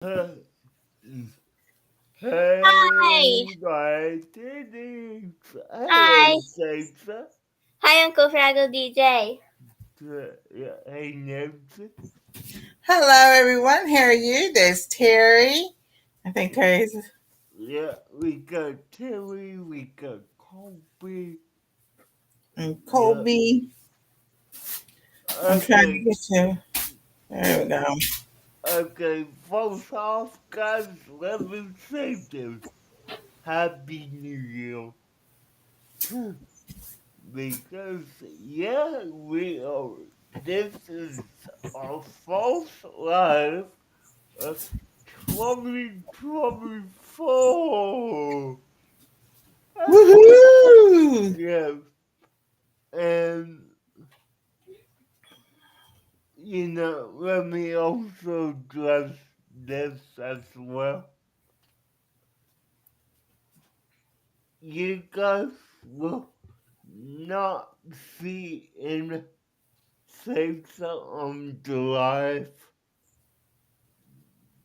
Hey, Hi. my titties. Hi. Hello, Jason. Hi, Uncle Fraggle DJ. Yeah, hey, Nancy. Hello, everyone. How are you? There's Terry. I think Terry's Yeah, we got Terry, we got Colby. and Yeah, Colby. I'm trying to okay, get you. There we yeah, go. okay. First off, guys, let me say this. Happy New Year. Because, yeah, we are. This is our first live of 2024. Woohoo! Yeah, and let me also address this as well. You guys will not see in things on the live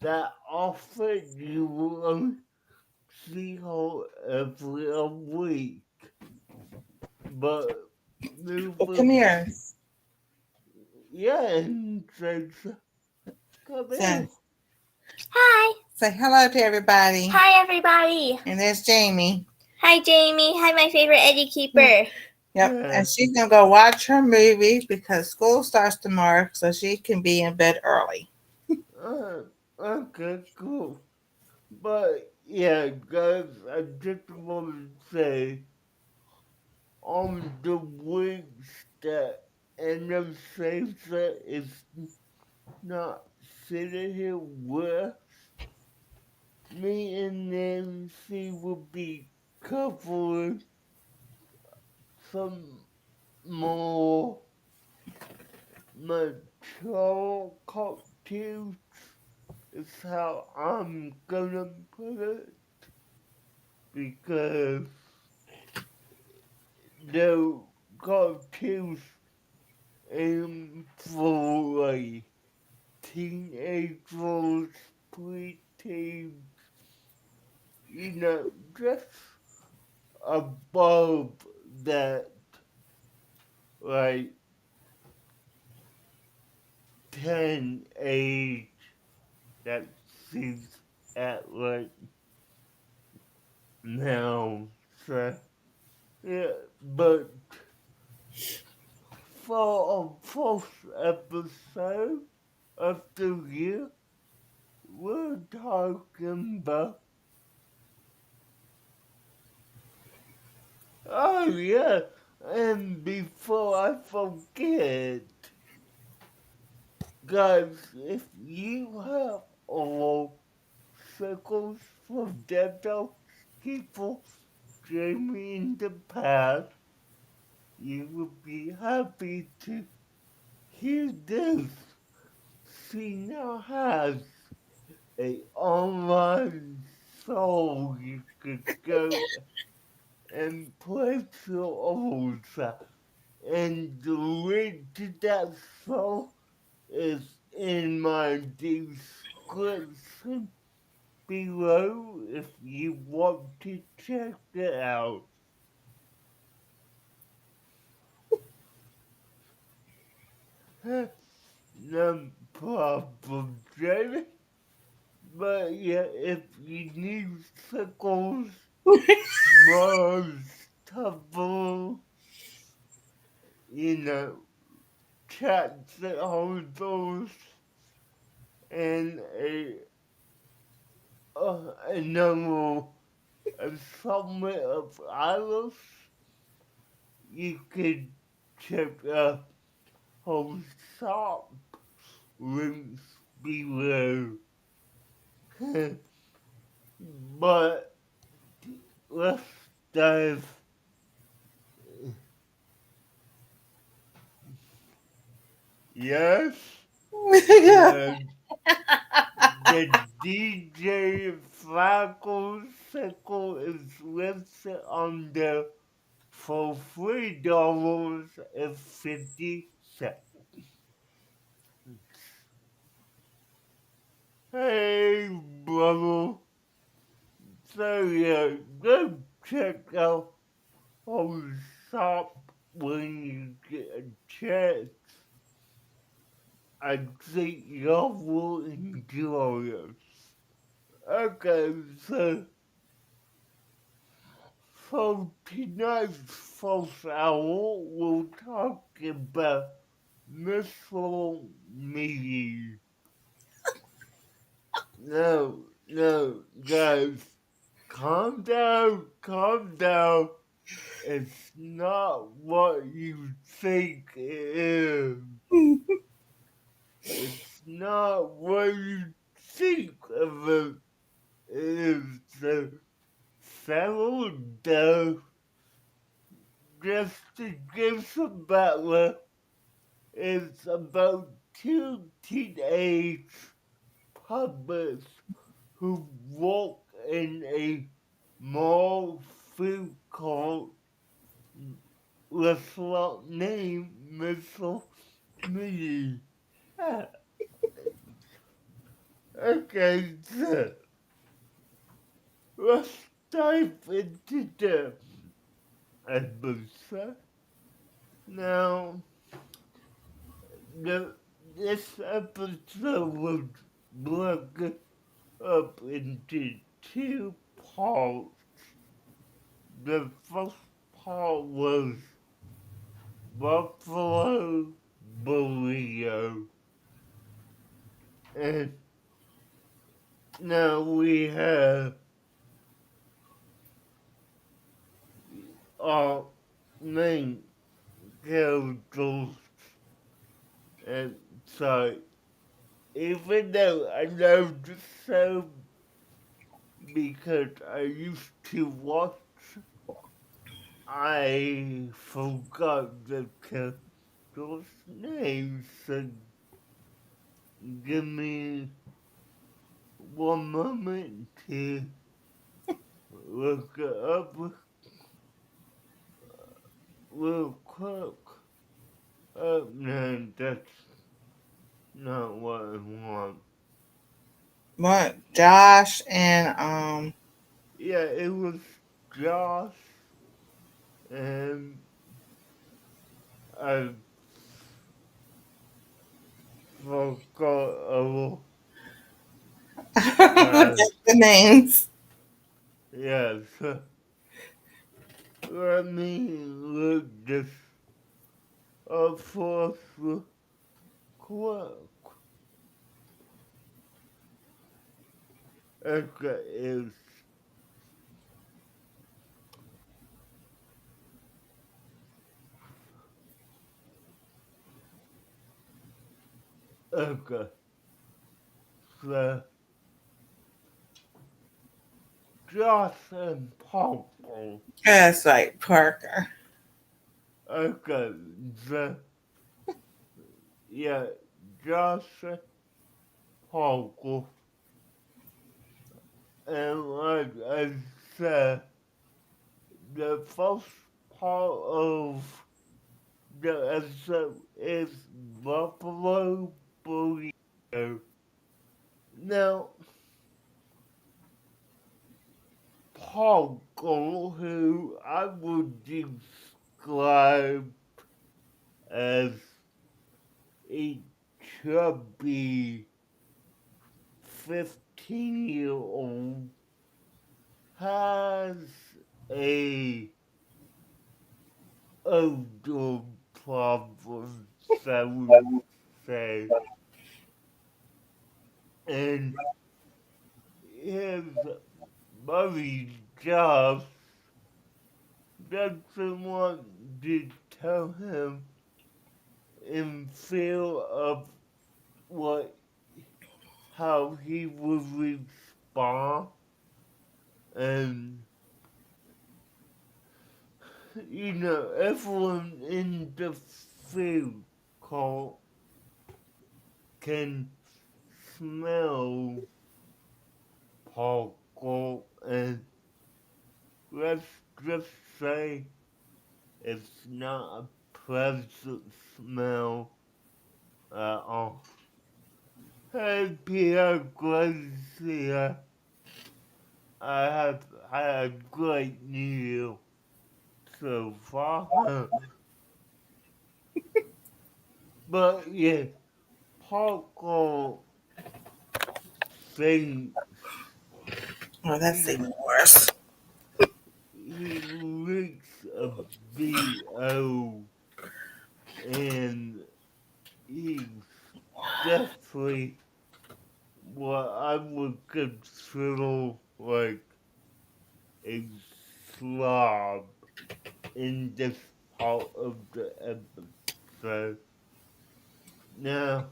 that often. You will see her every week, but Oh, come moving, here. yeah, and things. Come Say, here. Hi. say hello to everybody. Hi, everybody. And there's Jamie. Hi, Jamie. Hi, my favorite Eddie Keeper. Yep. And she's going to go watch her movie because school starts tomorrow so she can be in bed early. Uh, okay, cool. But yeah, guys, I just want to say on the weeks that Anastasia is not sitting here with me, and Nancy will be covering some more mature cartoons, is how I'm gonna put it, because the cartoons aim for like teenagers, preteens, just above that, like 10 age that she's at right now. So, yeah, but for our first episode of the year, we're talking about. Oh, yeah, and before I forget, guys, if you have all circles for dental people Jamie in the past, you would be happy to hear this. She now has a online show you could go and place your orders, and the link to that show is in my description below if you want to check it out. No problem, Jamie. But yeah, if you need sickles, mugs, tubble, you know, cats and holders, and a number assortment of items, you could check out whole shop links below. But let's dive. Yes, Yeah. the the DJ Flacco Sickle is listed on there for $3.50. Hey, brother. So, yeah, go check out our shop when you get a chance. I think y'all will enjoy it. Okay, so for tonight's first hour, we'll talk about Mr.Meaty. No, guys, calm down, calm down. It's not what you think it is. It's not what you think of it is. So settle down. Just to give some background, it's about two teenage puppets who work in a mall food court restaurant named Mr.Meaty. Okay, so let's dive into the episode. Now, this episode was broken up into two parts. The first part was Buffalo Burrito, and now we have our main characters. And so, even though I know the show because I used to watch, I forgot the character's name. So give me one moment to look it up real quick. Oh no, that's not what I want. What? Josh and Yeah, it was Josh and I forgot forget the names. yeah, so let me look this up for us real quick. Okay, okay, so Josh and Purple. That's right, Parker. Okay, so yeah, Josh and Purple. And like I said, the first part of the episode is Buffalo Burrito. Now, Parker, who I would describe as a chubby 15-year-old, has a odor problem, I would say. And his buddy Josh doesn't want to tell him in fear of what how he would respond. And everyone in the food court can smell Parker, and let's just say it's not a pleasant smell at all. Peter Gracia. I have had a great meal so far. But yeah, Parker thinks Oh, that's he, even worse. he reeks a BO and he's definitely what I would consider like a slob in this part of the episode. Now,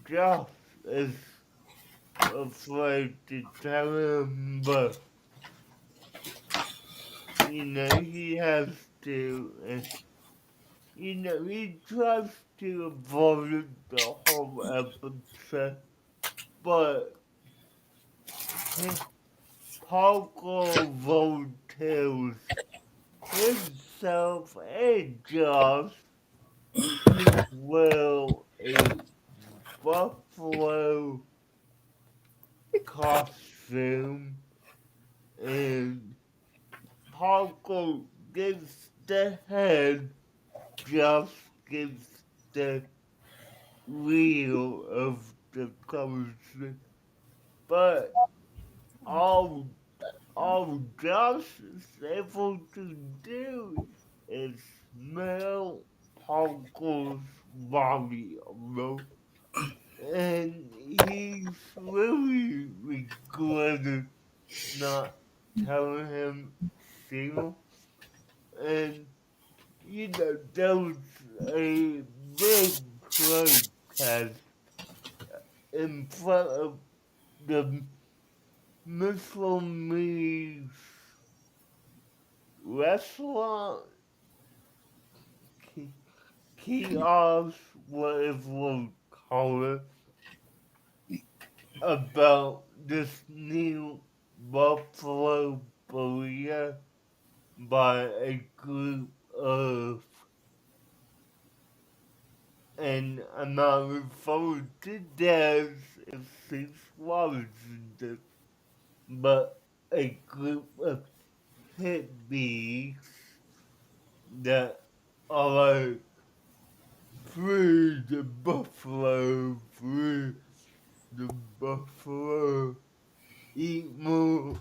Josh is afraid to tell him, but he has to, and he tries to avoid it the whole episode, but Parker tells himself and Josh to wear a buffalo costume, and Parker gives the head, Josh gives the wheel of the costume, but all Josh is able to do is smell Parker's body odor, and he's really regretted not telling him sooner. And there was a big protest in front of the Mr.Meaty's restaurant kiosk, whatever we'll call it, about this new buffalo burrito by a group of, and I'm not referring to Des if she's watching this, but a group of hippies that are like, free the buffalo, free the buffalo, eat more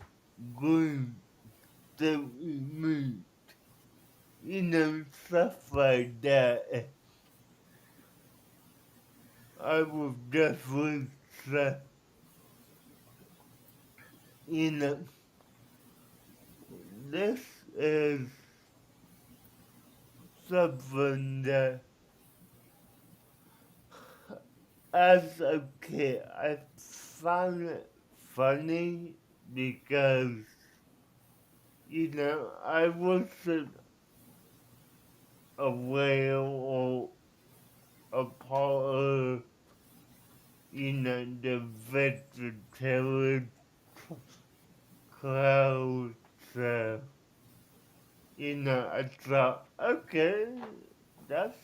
green, don't eat meat. Stuff like that. I would definitely say, you know, this is something that as a kid I found it funny because, I wasn't aware or a part of, the vegetarian crowd. So, I thought, okay, that's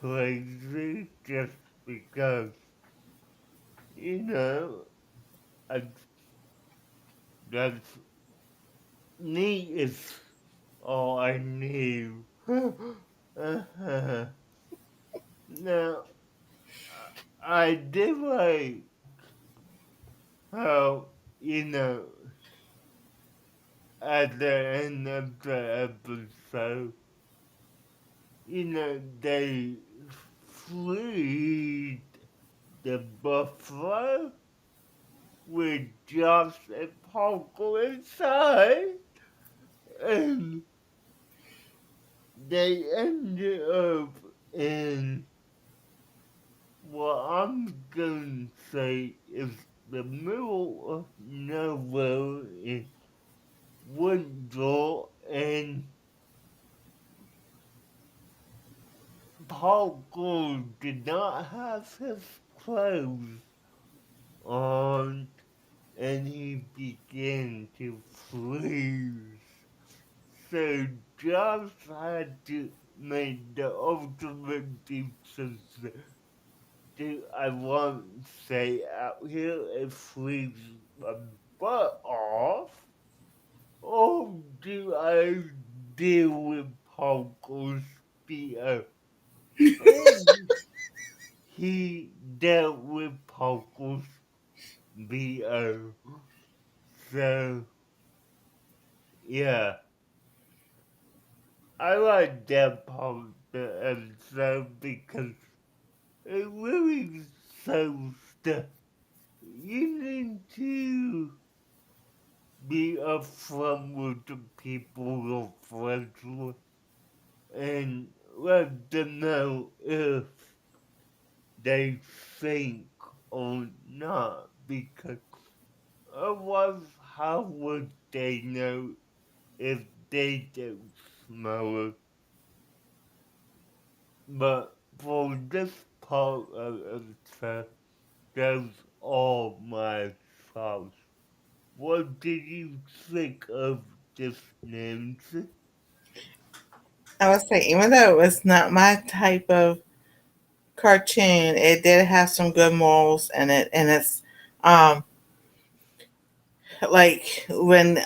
crazy just because, you know, I, that's meat is all I knew. Now, I did like how, at the end of the episode, they freed the buffalo with Josh and Parker inside, and they ended up in what I'm going to say is the middle of nowhere in Windsor, and Parker did not have his clothes on, and he began to freeze. So Josh had to make the ultimate decision. do I want to stay out here and freeze my butt off? Or do I deal with Parker's fear? And he dealt with Parker's fear. So, yeah. I like that part of the episode because it really shows that you need to be upfront with the people you're friends with and let them know if they think or not because otherwise how would they know if they don't smell it? But for this part of the test, that's all my thoughts. What did you think of this, Nancy? I would say, even though it was not my type of cartoon, it did have some good morals in it, and it's um like when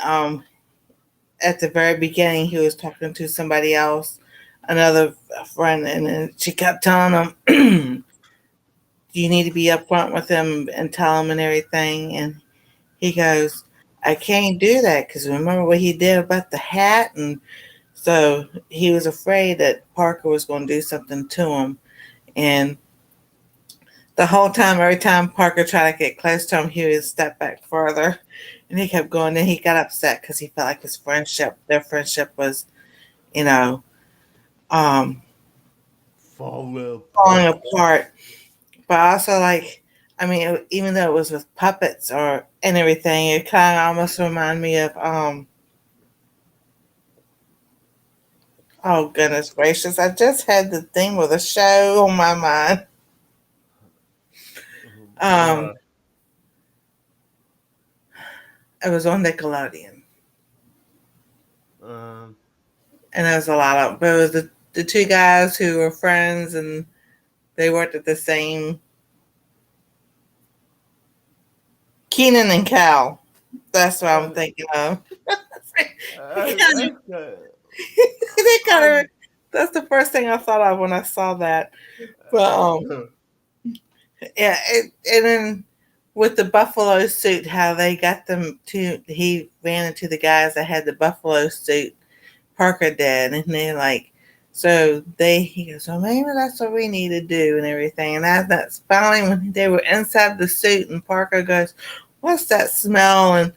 at the very beginning he was talking to somebody else, another friend, and then she kept telling him, "You need to be upfront with him and tell him and everything," and he goes, "I can't do that because remember what he did about the hat." And so he was afraid that Parker was going to do something to him. And the whole time, every time Parker tried to get close to him, he would step back further. And he kept going. Then he got upset because he felt like their friendship was, you know, um, Fall falling apart. apart. But also, like, I mean, even though it was with puppets or and everything, it kind of almost reminded me of oh goodness gracious! I just had the thing with a show on my mind. Um, What? it was on Nickelodeon, Um, and there was a lot of. But it was the two guys who were friends, and they worked at the same. Keenan and Cal. That's what I'm uh, thinking of. I, they okay. kind of. I'm, That's the first thing I thought of when I saw that. But yeah, and then with the buffalo suit, how they got them to. He ran into the guys that had the buffalo suit. Parker did, and they're like, so he goes, well, maybe that's what we need to do and everything. And that's finally when they were inside the suit, and Parker goes, what's that smell? And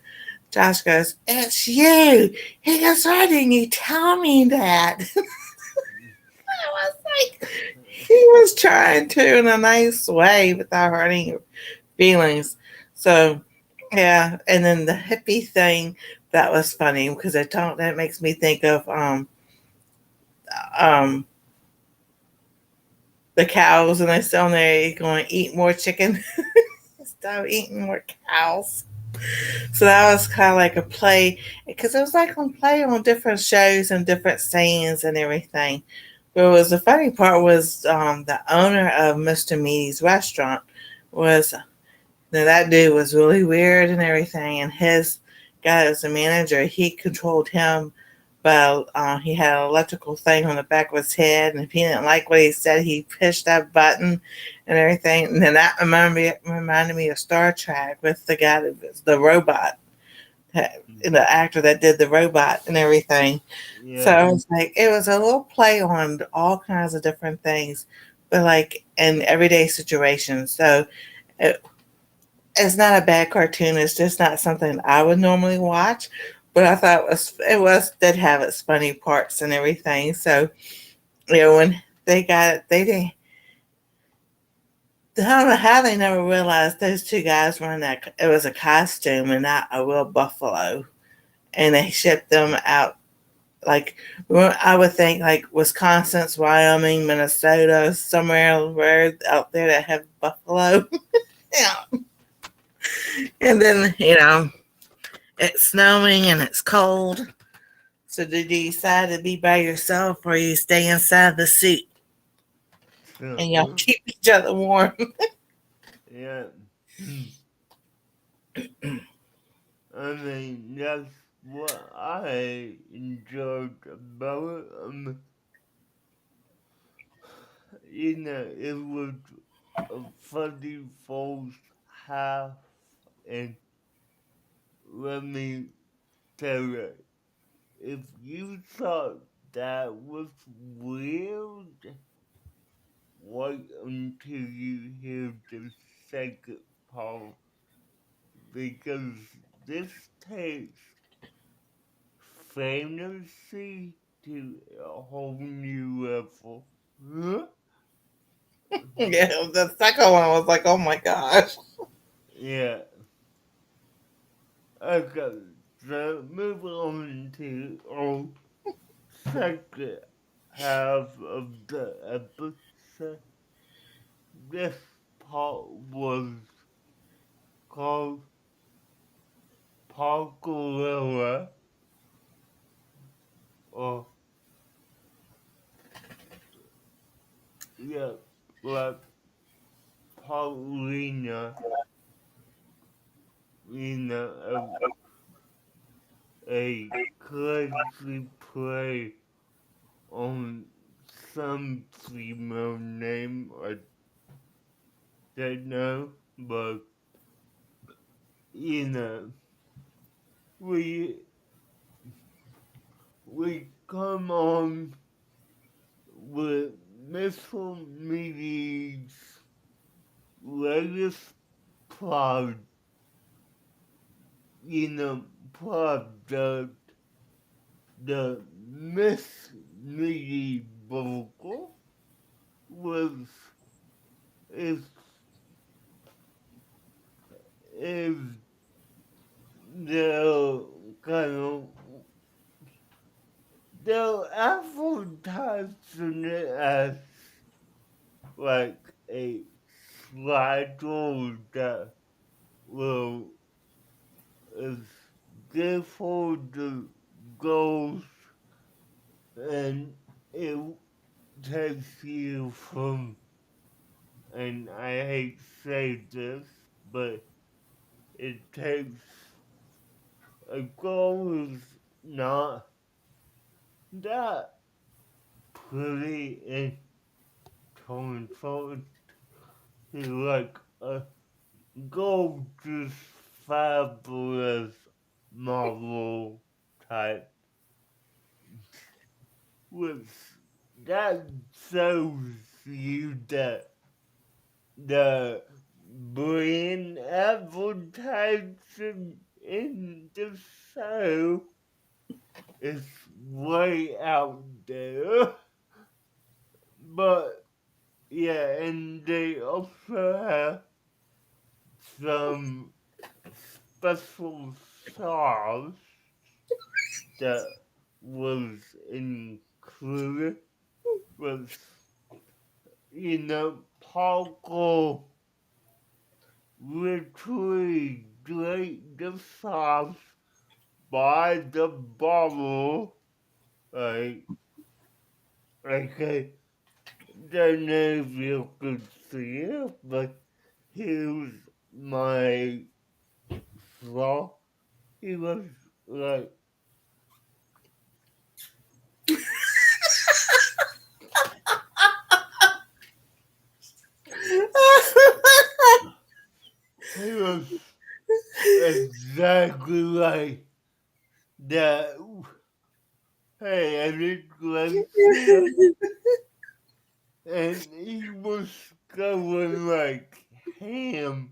Josh goes, it's you. He goes, why didn't you tell me that? I was like, he was trying to in a nice way without hurting your feelings. So, yeah. And then the hippie thing, that was funny because that makes me think of um the cows, and they're still there going to eat more chicken. Stop eating more cows. So that was kind of like a play because it was like on play on different shows and different scenes and everything. But was the funny part was the owner of Mr.Meaty's restaurant was now that dude was really weird and everything, and his guy as a manager, he controlled him. But he had an electrical thing on the back of his head, and if he didn't like what he said, he pushed that button and everything. And then that reminded me of Star Trek with the guy that was the robot, the actor that did the robot and everything. So yeah. I was like, it was a little play on all kinds of different things, but like in everyday situations. So it, it's not a bad cartoon. It's just not something I would normally watch. But I thought did have its funny parts and everything. So when they got it, they didn't. I don't know how they never realized those two guys were in that. It was a costume and not a real buffalo, and they shipped them out. Like I would think, like Wisconsin's, Wyoming, Minnesota, somewhere where out there that have buffalo. Yeah, and then it's snowing and it's cold. So did you decide to be by yourself or you stay inside the suit and y'all So, keep each other warm? Yeah. I mean, that's what I enjoyed about it. It was a funny false half, and let me tell you, if you thought that was weird, wait until you hear the second part, because this takes fantasy to a whole new level. Huh? Yeah, the second one was like, oh my gosh. Yeah. Okay, so move on to our second half of the episode. This part was called Parkour or yeah, like Paulina, a, a crazy play on some female name I don't know, but you know, we we come on with Mr.Meaty's latest prod, product, the Miss vocal was is is the kind of they're advertising it as like a slideshow that will is good for the girls and it takes you from, and I hate to say this, but it takes a girl who's not that pretty and talented to like a gorgeous, fabulous model type, which that shows you that the brand advertising in the show is way out there. But yeah, and they also have some special sauce that was included with, Paco literally drank the sauce by the bottle. Like, I don't know if you could see it, but here's my straw. He was like, he was exactly like that. Hey, I didn't like see, and he was going like ham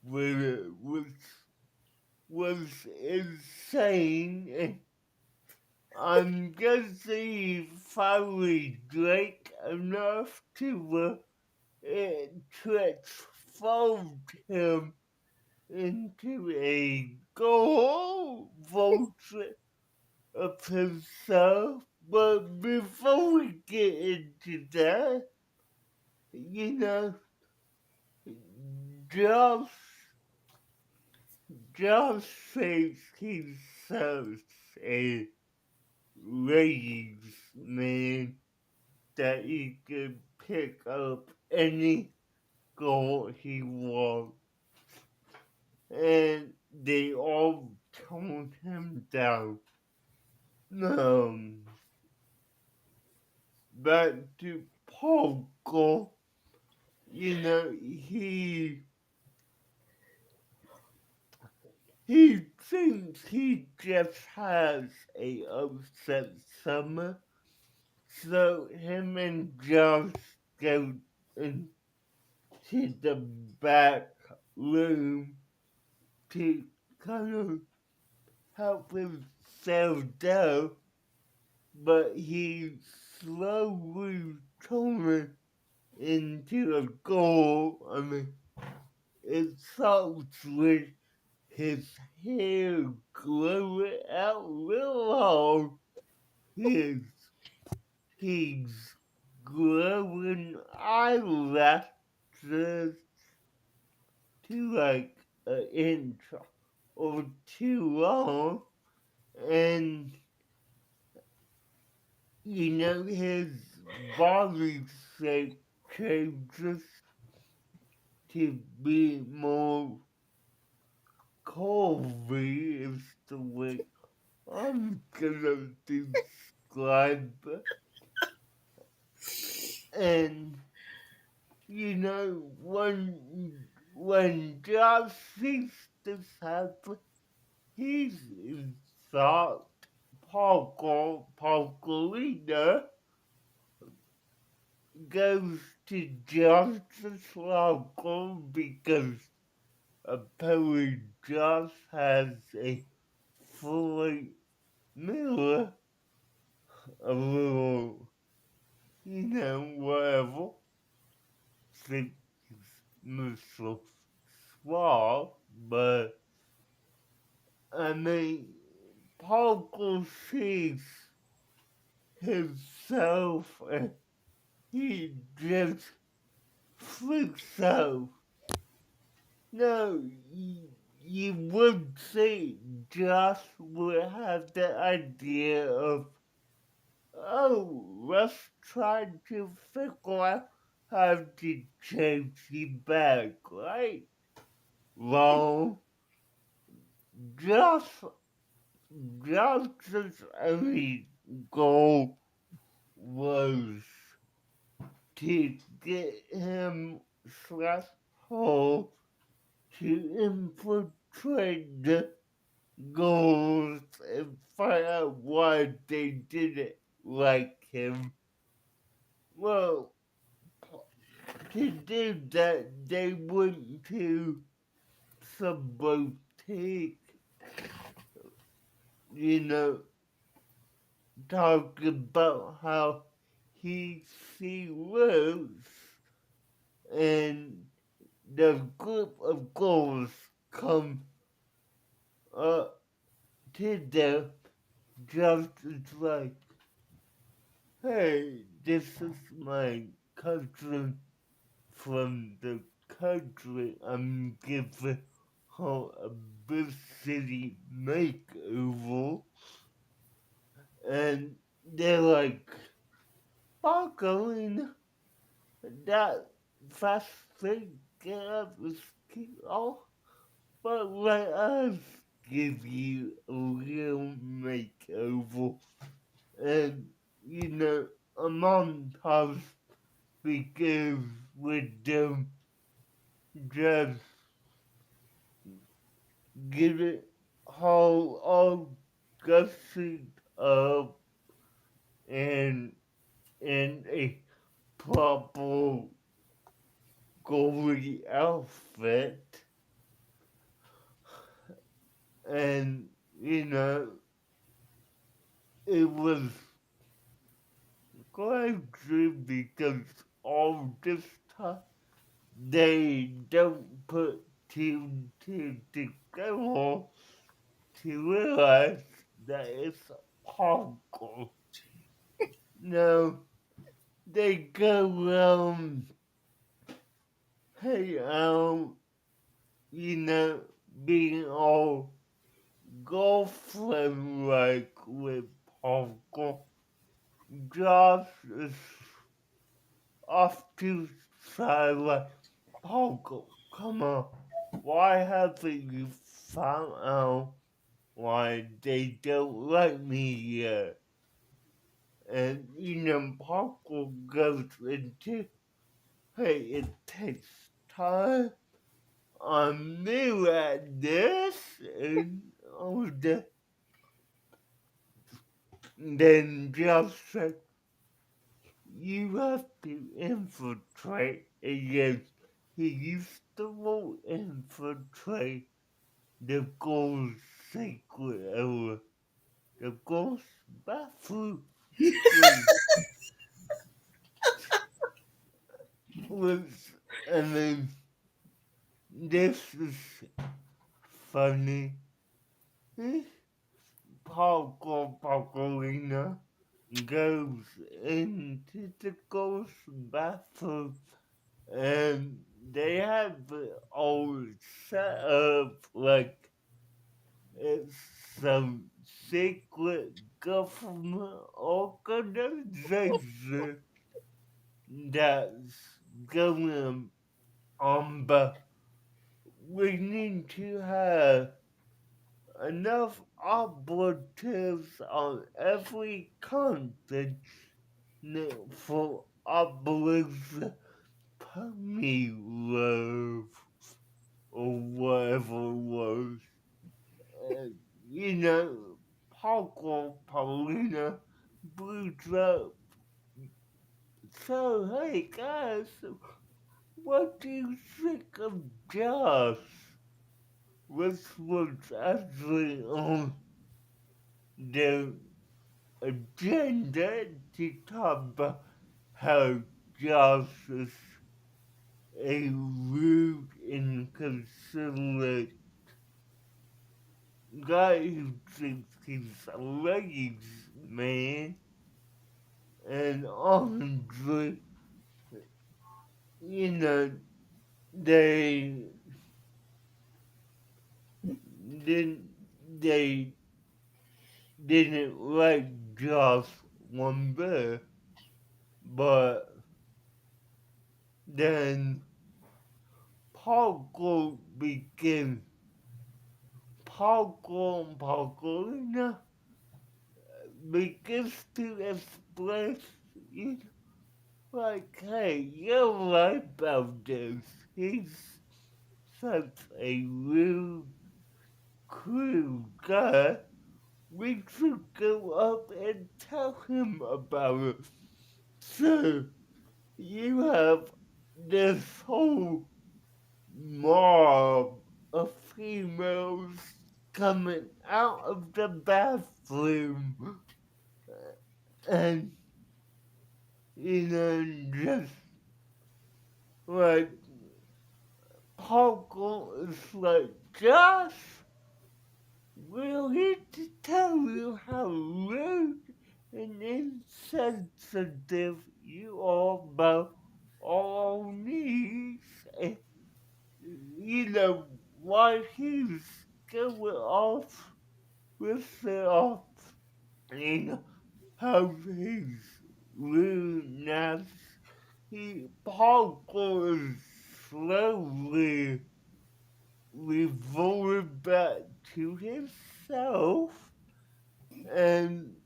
with it, which was insane. And I'm guessing he finally drank enough to transform him into a gold vulture of himself. But before we get into that, you know, Josh, Josh thinks he's such a ladies man that he could pick up any goal he wants. And they all toned him down. Um, Back to Pogo, he thinks he just has a upset summer, so him and Josh go into the back room to kind of help him settle down, but he slowly turns into a goal. I mean, it starts with his hair growing out real long. His he's growing eyelashes to like an inch or two long, and his body shape changes to be more curvy is the way I'm gonna describe it. And when Josh sees this happen, he's in shock. Parker goes to Josh's locker because apparently Josh has a fully mirror, a little, whatever. Think Mr. Swab, but I mean, Parker sees himself and he just freaks out. No, you would say Josh would have the idea of, oh, let's try to figure out how to change you back, right? Wrong. Josh, Josh's only goal was to get him slash hole to infiltrate the goals and find out why they didn't like him. Well, to do that, they went to some boutique, you know, talk about how he see lives, and the group of girls come up to them just as like, hey, this is my cousin from the country. I'm giving her a big city makeover. And they're like, Sparkling, that fast thing get up the ski, but let us give you a real makeover. And, a montage begins with them just getting all gussied up and in a proper goalie outfit. And, it was crazy because all this time they don't put two and two together to realize that it's Parker. No, they go hey, being all girlfriend like with Parker. Josh is off to silent. Paul, come on. Why haven't you found out why they don't like me yet? And Parker goes into, hey, it takes time. I'm new at this, and all that. Then Josh said, you have to infiltrate again. He used to will infiltrate the ghost secret area. The ghost bathroom was, was, and then this is funny. This Paulina goes into the ghost bathroom and they have it all set up like it's some secret government organization that's going on, but we need to have enough operatives on every continent for Operation Puppy Love or whatever it was. Uh, you know, Paulina brings up, so hey guys, what do you think of Josh? Which was actually on the agenda to talk about how Josh is a rude, inconsiderate guy who thinks he's a ladies' man, and Andre, you know, they didn't they didn't like Josh one bit, but then Paul became Paulina begins to express, you know, like, hey, you're right about this. He's such a rude, cruel guy. We should go up and tell him about it. So you have this whole mob of females coming out of the bathroom and, just like Parker is like, Josh, we'll need to tell you how rude and insensitive you are about all needs. And, why he's going off with it off, how he's really nice. Parker is slowly reverted back to himself, and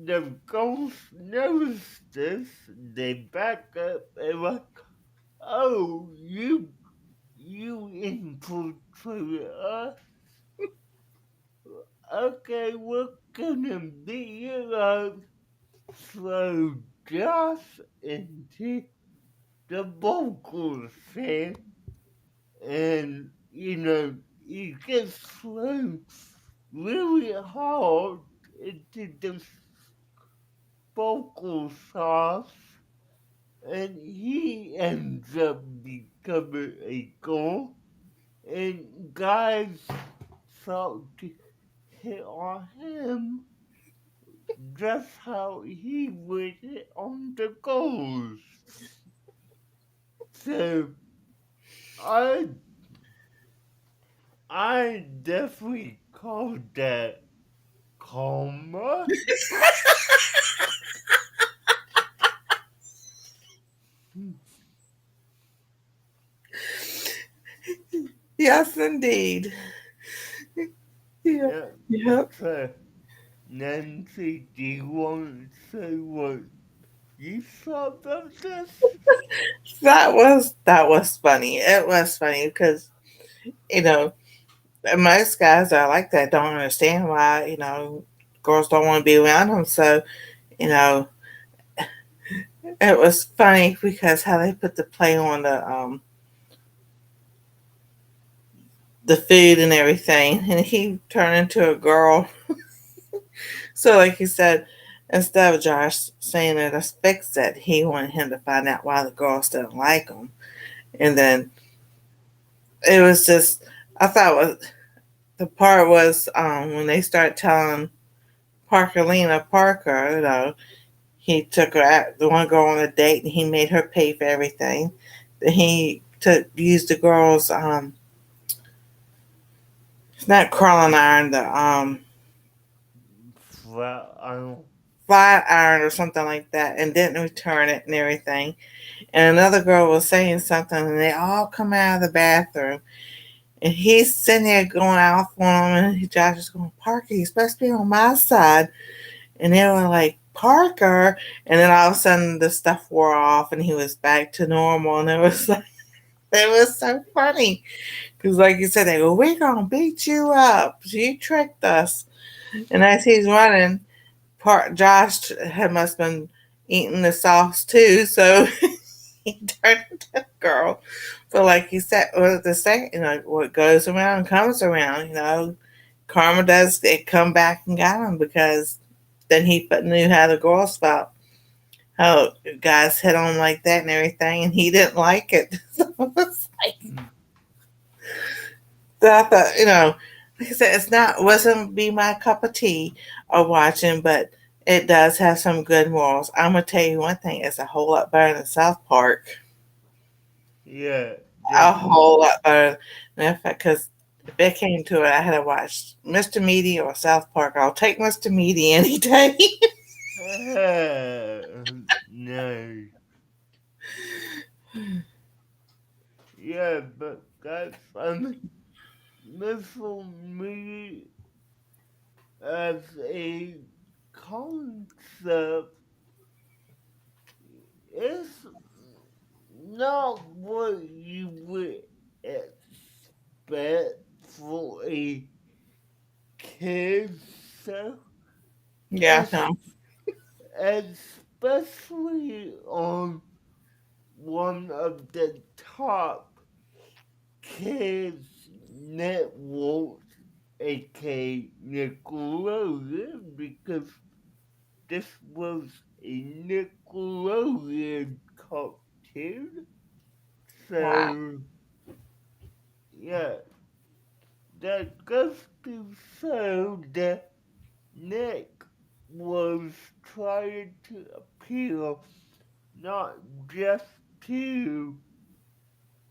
the ghost notice this. They back up and like, oh, you infiltrated us. Okay, we're gonna beat you up. Throw Josh into the vocal stand, and he gets thrown really hard into the vocal sauce, and he ends up becoming a goal. And guys start to hit on him just how he would hit on the goals. So I I definitely call that karma. Yes, indeed. Yeah. Yeah. Yep. So, Nancy, do you want to say what you thought of this? That was funny. It was funny because you know most guys are like that. Don't understand why girls don't want to be around them. So you know it was funny because how they put the play on the food and everything, and he turned into a girl. So like he said, instead of Josh saying that let's fix it, he wanted him to find out why the girls didn't like him. And then it was just I thought the part was when they started telling Parkerlina Parker, he took her out, the one girl on a date, and he made her pay for everything. Then he took used the girl's it's not curling iron, the Well, I don't. flat iron or something like that, and didn't return it and everything. And another girl was saying something, and they all come out of the bathroom. And he's sitting there going off on him, and Josh is going, Parker, you're supposed to be on my side. And they were like, Parker. And then all of a sudden, the stuff wore off, and he was back to normal. And it was like, it was so funny. Because, like you said, they go, we're going to beat you up. You tricked us. And as he's running, Josh had must have been eating the sauce too. So he turned into a girl. But like you said, what the saying, what goes around comes around. Karma does it come back and got him because then he knew how the girls felt. How guys hit on him like that and everything, and he didn't like it. So it's like I thought, like I said, it's not wasn't be my cup of tea of watching, but it does have some good morals. I'm gonna tell you one thing: it's a whole lot better than South Park. Yeah, A whole definitely. lot better. Because if it came to it, I had to watch Mr. Meaty or South Park. I'll take Mr. Meaty any day. No. Yeah, but guys, I mean, Mr.Meaty as a concept is not what you would expect for a kid show, Yeah, es- no, especially on one of the top kids networks, aka Nickelodeon, because this was a Nickelodeon cartoon. wow, So, yeah, that goes to show that Nick was trying to appeal not just to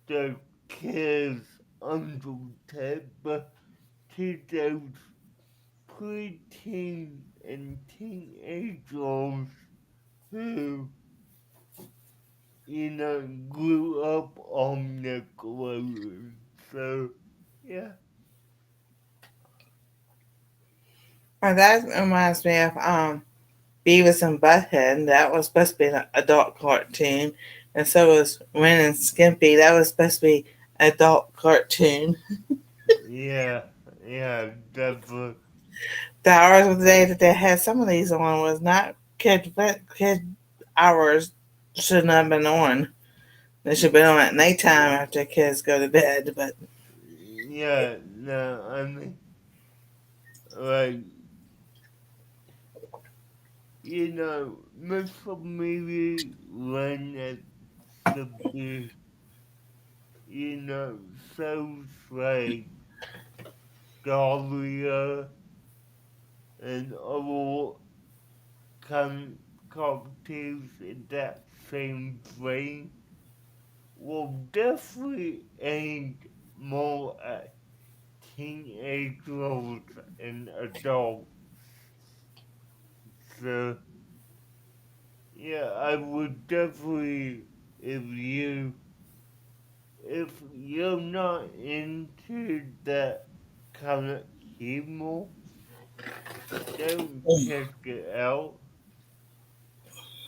the kids under 10, but to those preteen and teenagers who, grew up on Nickelodeon. So, yeah, well, that reminds me of Beavis and Butthead. That was supposed to be an adult cartoon, and so was Ren and Skimpy. That was supposed to be an adult cartoon. yeah, yeah, definitely. The hours of the day that they had some of these on was not kid hours. Should not have been on. They should have been on at nighttime after kids go to bed. But Yeah, no, I mean, like, Mr. Mealy wanted to be, so like Dahlia and other kind cocktails in that same vein will definitely aimed more at teenagers and adults. So, yeah, I would definitely, if you if you're not into that kind of humor, don't check it out.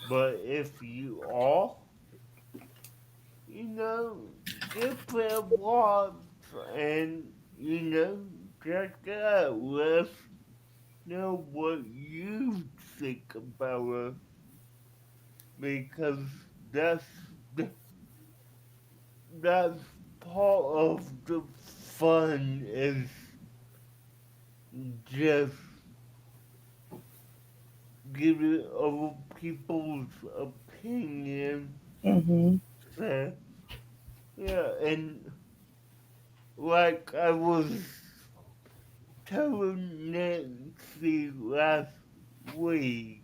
But if you are, you know, give it a watch and, check it out. Let us know what you think about it because that's the, that's part of the fun is just giving other people's opinion. Mm-hmm. So, yeah, and like I was telling Nancy last week,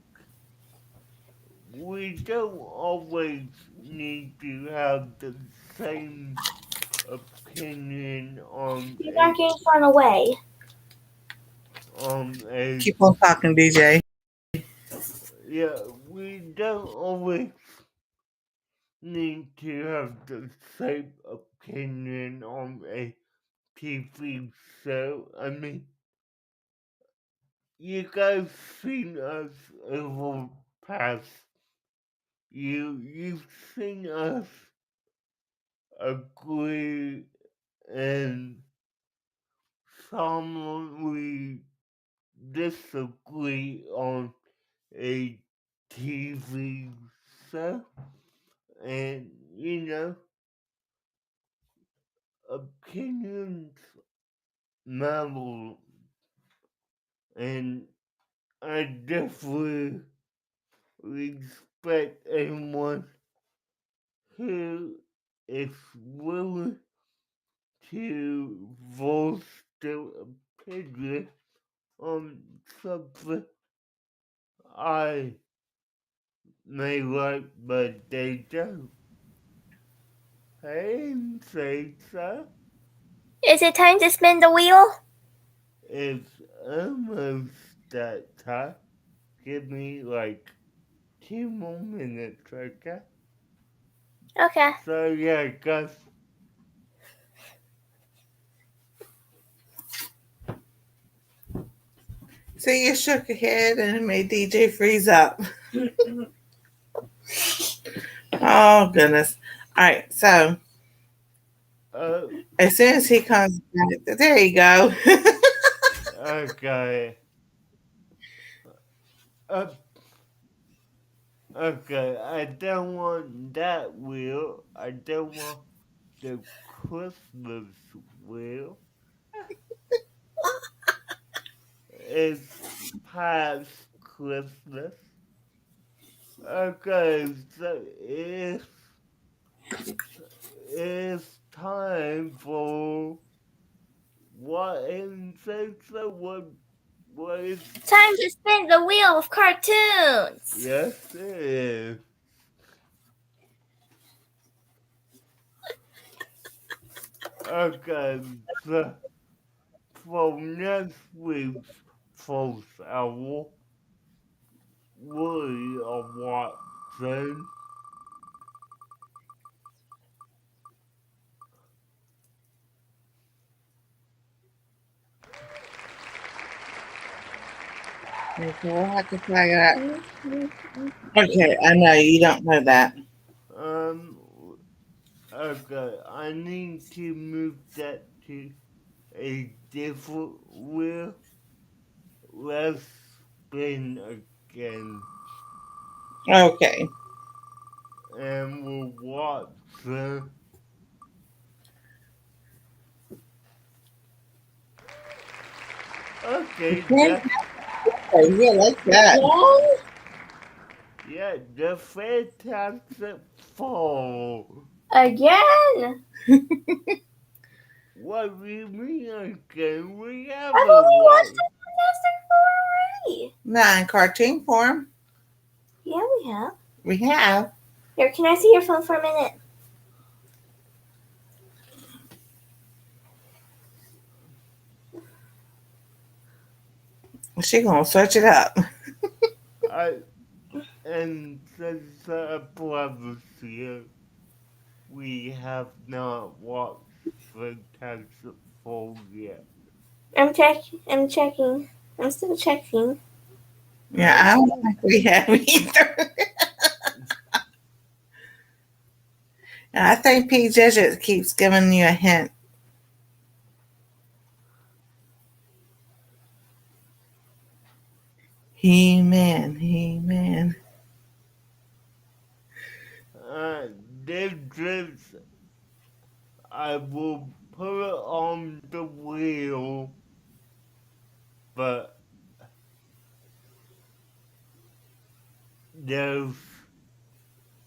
we don't always need to have the same opinion You're not getting far away. on a Keep on talking, DJ. yeah, we don't always need to have the same opinion on a TV show. I mean, you guys seen us over past. You've seen us agree and solemnly disagree on a TV show, and opinions matter, and I definitely respect anyone who is willing to voice their opinion on something I may like, but they don't. Hey, say so. Is it time to spin the wheel? It's almost that time. Give me like 2 more minutes, okay? Okay. So yeah, guys. See, you shook your head and it made DJ freeze up. Oh, goodness. All right. So, Uh, as soon as he comes back, there you go. okay. Uh, okay. I don't want that wheel. I don't want the Christmas wheel. It's past Christmas. Okay, so it's time for what and so what is Time to spin the wheel of cartoons. yes it is. Okay, so for next week's first hour we are watching Okay, we'll have to flag it out. Okay, I know you don't know that. um okay, I need to move that to a different wheel. Let's spin again Okay. and we'll watch okay, Okay. Yeah, like that. yeah, the Fantastic Four. Again? What do you mean again? We I haven't thought we watched watched. the Fantastic Four already. Not in cartoon form. Yeah, we have. We have. Here, can I see your phone for a minute? She gonna search it up. I and since I promise you, we have not watched Fantastic Four yet. I'm checking. I'm still checking. Yeah, I I don't think think we have either. And I think P. Digit keeps giving you a hint. He Man, He Man. uh, this is, I will put it on the wheel, but there's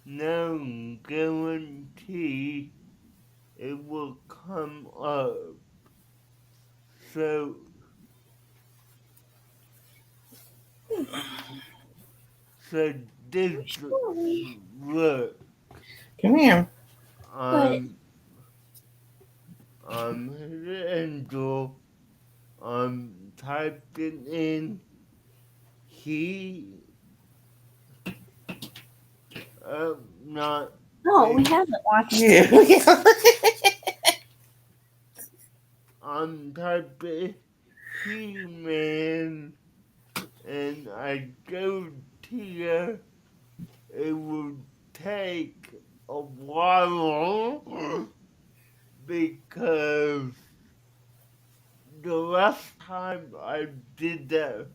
no guarantee it will come up. So, so this look, Come here. What? um, Angel, typing in he, not No, we big. haven't watched Yeah. it. I'm typing He-Man, and I go here. It will take a while because the last time I did that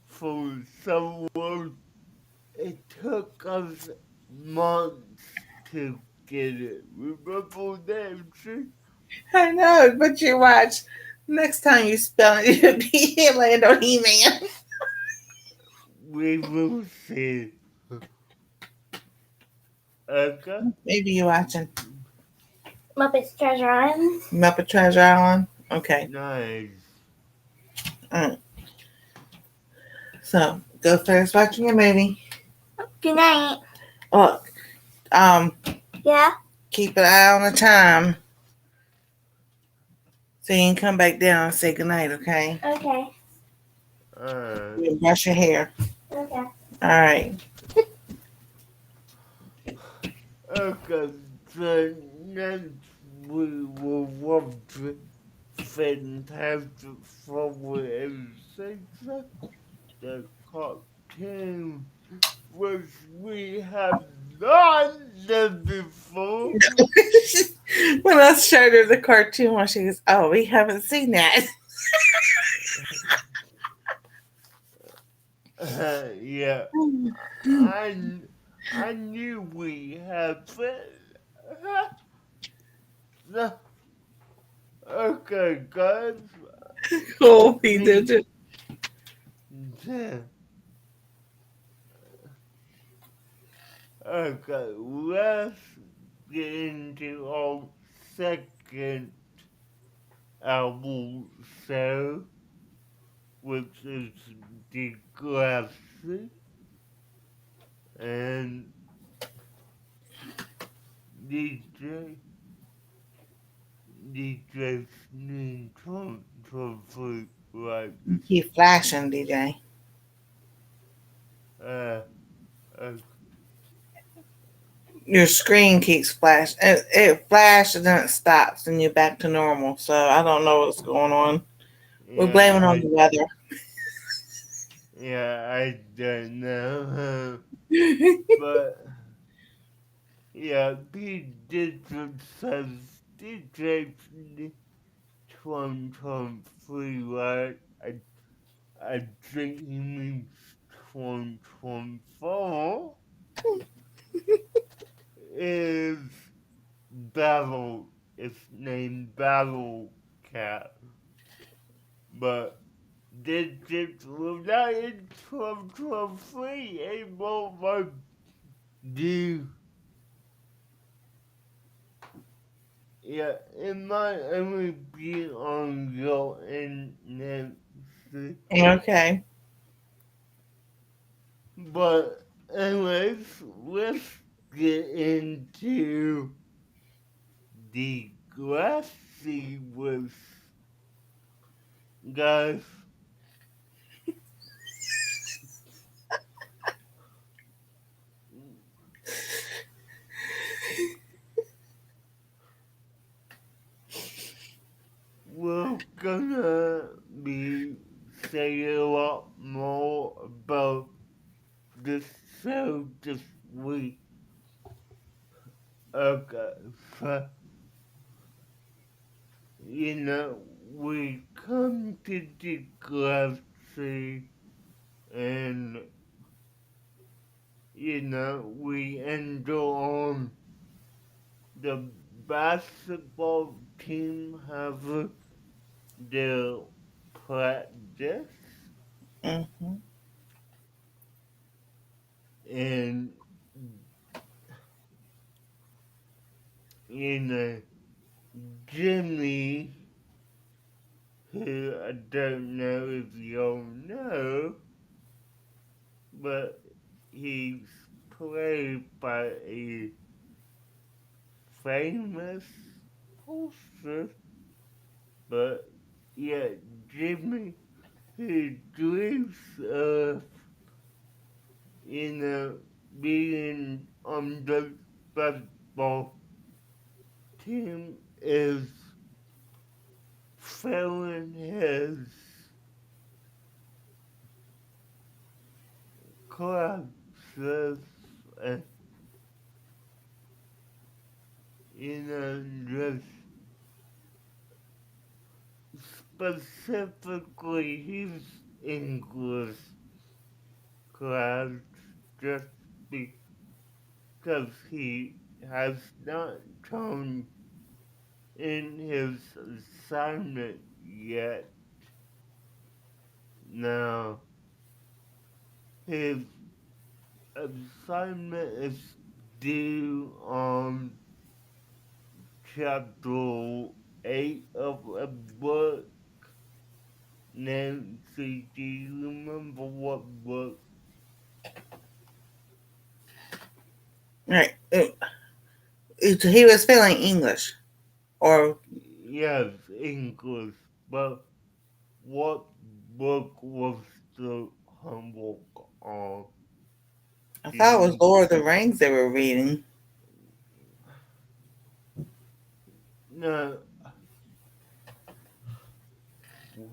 for someone, it took us months to get it. Remember that? See? I know, but you watch. Next time you spell it, it'll be land on He Man. We will see. Okay? Maybe you're watching Muppets Treasure Island. Muppet Treasure Island. Okay. Nice. All right. So go first watching your movie. Good night. Look, Yeah. keep an eye on the time so you can come back down and say goodnight, okay? Okay. Uh, You brush your hair. Okay. All right. okay, so next we will watch Fantastic Four and Six, the cartoon, which we have not done before. When I showed her the cartoon one, she goes, "Oh, we haven't seen that." Yeah, I, I knew we had it. Okay, guys. Cool, he The, did it. the, okay, let's get into our second album show, which is the Glasses and DJ DJ Sneak Complete like Keep flashing, DJ. uh, uh Your screen keeps flashing. It flashes and then it stops, and you're back to normal. So I don't know what's going on. We're yeah blaming on the weather. I don't know but yeah P Digital says DJ Sneak 2023 right I think he means 2024 is Battle. It's named Battle Cat, but digits was not in 2023. It won't like do. Yeah, it might only be on your internet. Okay. But anyways, let's get into the grassy was guys. me say a lot more about this show this week. Okay, so, we come to the galaxy and, we enter on the basketball team have their practice Mm-hmm. and, you know, Jimmy, who I don't know if y'all know, but he's played by a famous poster, but yeah, Jimmy, who dreams of, you know, being on the basketball team is failing his classes and, just specifically his English class just because he has not turned in his assignment yet. Now, his assignment is due on chapter 8 of a book. Nancy, do you remember what book? Right. He was feeling English, or Yes, English, but what book was the homework on? I Do thought it was you Lord of the Rings they were reading. know? Well,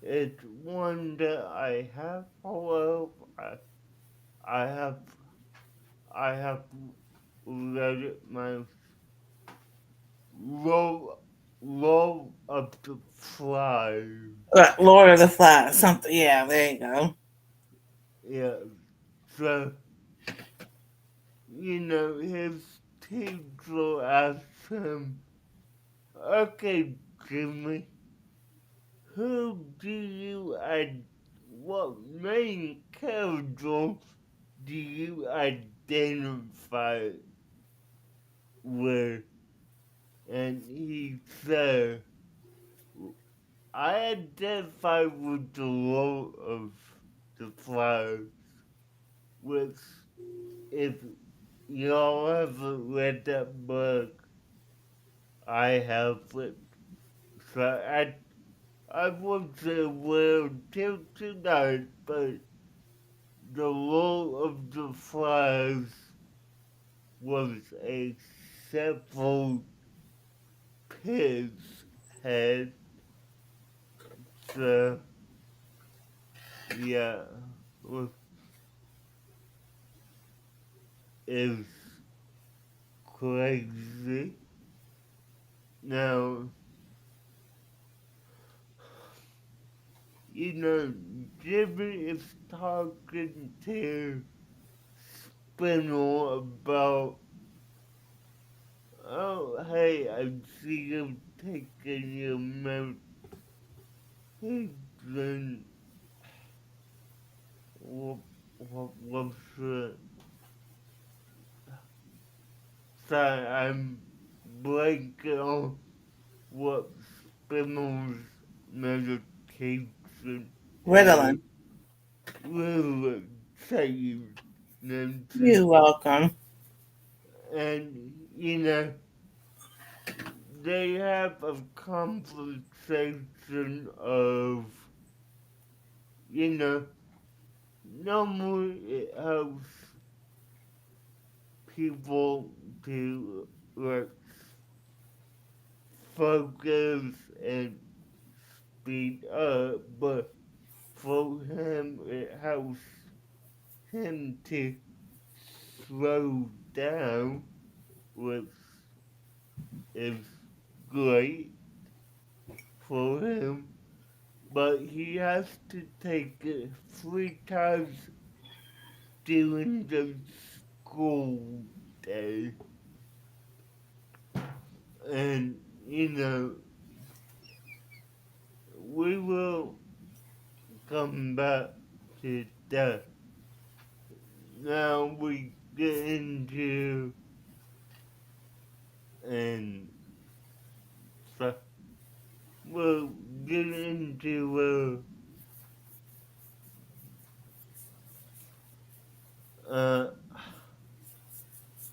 it's one that I have followed. I have I have read it my love love of the flies. Lord of the Flies, something. Yeah, there you go. Yeah, so his teacher asked him, "Okay, Jimmy, who do you what main character do you identify with?" And he said, "I identify with the Lord of the Flies, which, if y'all haven't read that book, I have it. So I wasn't aware till tonight, but the Lord of the Flies was a several pig's head. So yeah, was is crazy. Now, you know, Jimmy is talking to Spinner about, "Oh, hey, I see you taking your medication. What was it? Sorry, I'm blanking on what Spinner's medication is." Ritalin. Really, say Nancy. You're welcome. And, they have a conversation of, you know, normally it helps people to, like, focus and speed up, but for him it helps him to slow down, which is great for him. But he has to take it 3 times during the school day. And, we will come back to that. Now we get into and so we'll get into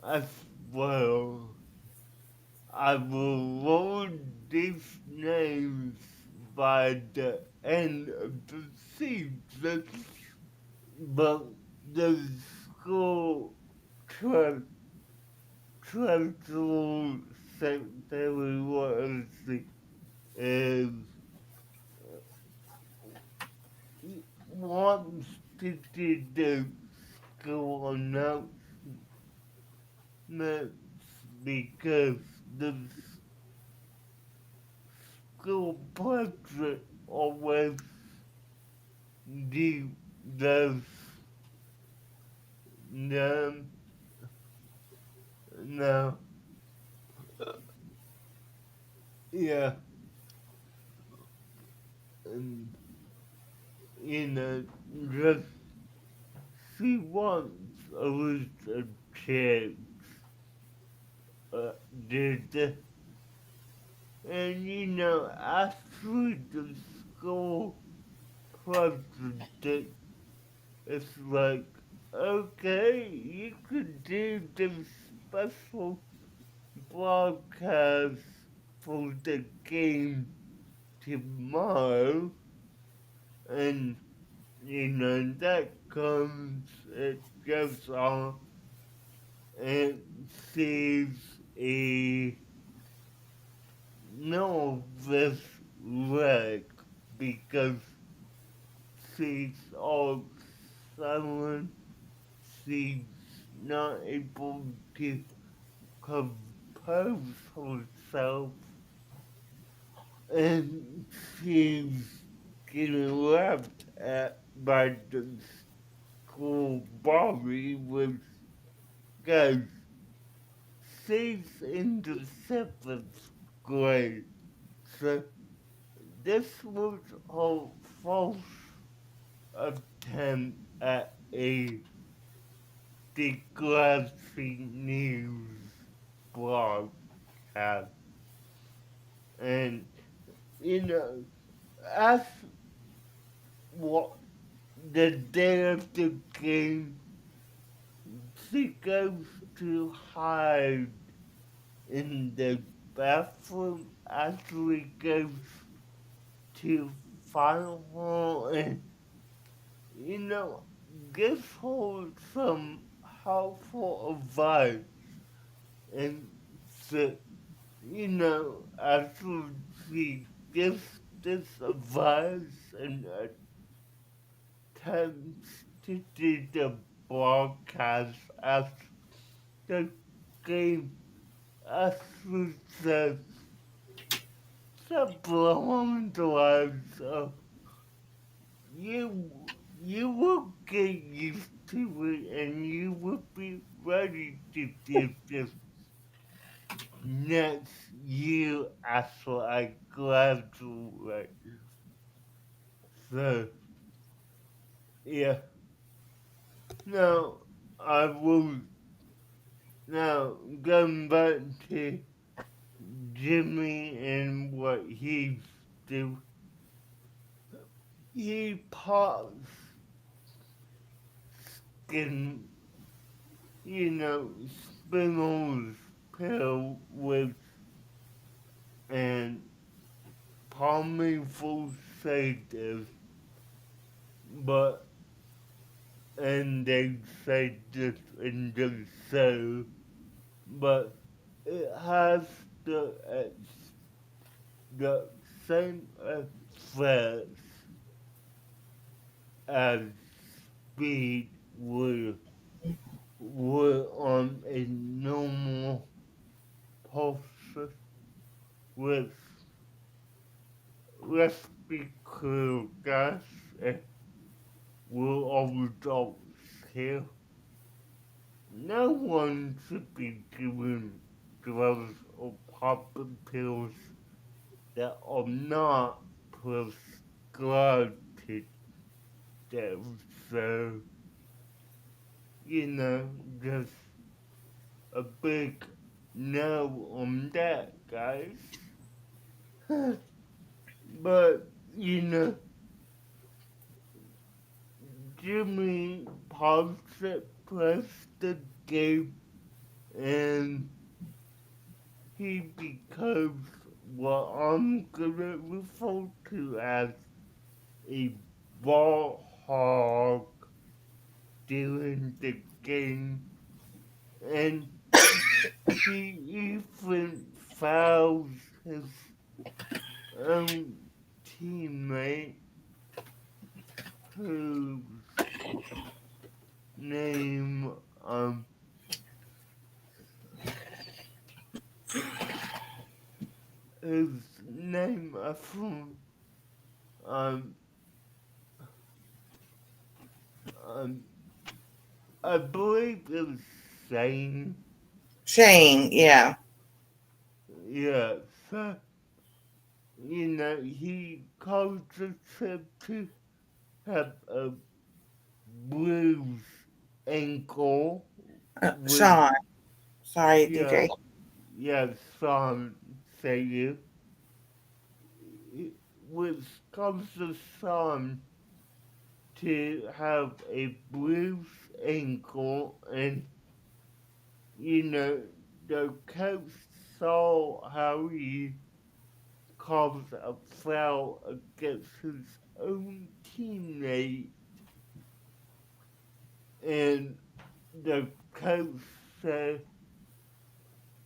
as well. I will load these names by the end of the season, but the school tre- treasurer secretary is wants to do the school announcements because the school president always do those them now. Yeah, and you know, just she wants a list of checks, did the, and after the school president, it's like, okay, you could do the special broadcast for the game tomorrow, and that comes, it goes on, and sees a nervous wreck because she's all sudden, she's not able to compose herself, and she's getting laughed at by the school body, which, guys, she's in the 7th grade. So this was her first attempt at a declassing news broadcast. And, you know, as what the day of the game, she goes to hide in the bathroom actually goes to find her and, you know, give her some helpful advice. And so, after she gives this advice and attempts to do the broadcast as the game actually says, along the lines of you you will get used to it and you will be ready to do this next year after I graduate. So yeah. Now I will now going back to Jimmy and what he's do. He pops in, Spindle's pill with and powerful sedatives, but and they say this in the show, but it has the same fast as speed were on a normal pulse with, let's be clear, guys, we're all adults here. No one should be doing drugs or popping pills that are not prescribed to them. So, you know, just a big no on that, guys. But, you know, Jimmy paused it, pressed the game, and he becomes what I'm gonna refer to as a ball hog during the game, and he even fouls his own teammate, whose name whose name um um I believe it was Shane. Shane, yeah. Yeah, so you know he causes him to have a bruised ankle with, Sean. Sorry, yeah, DJ. yeah, Sean say you, which causes Sean to have a bruised ankle, and you know the coach saw how he caused a foul against his own teammate, and the coach said,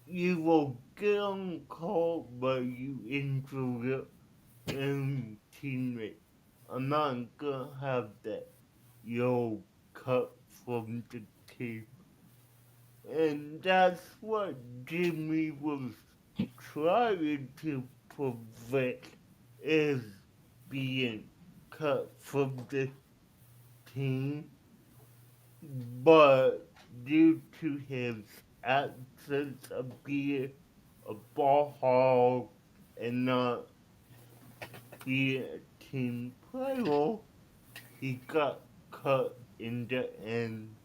"You will get on call, but you injure your own teammate. I'm not gonna have that. You'll cut from the team." And that's what Jimmy was trying to prevent, is being cut from the team. But due to his absence of being a ball hog and not being a team player, he got cut in the end.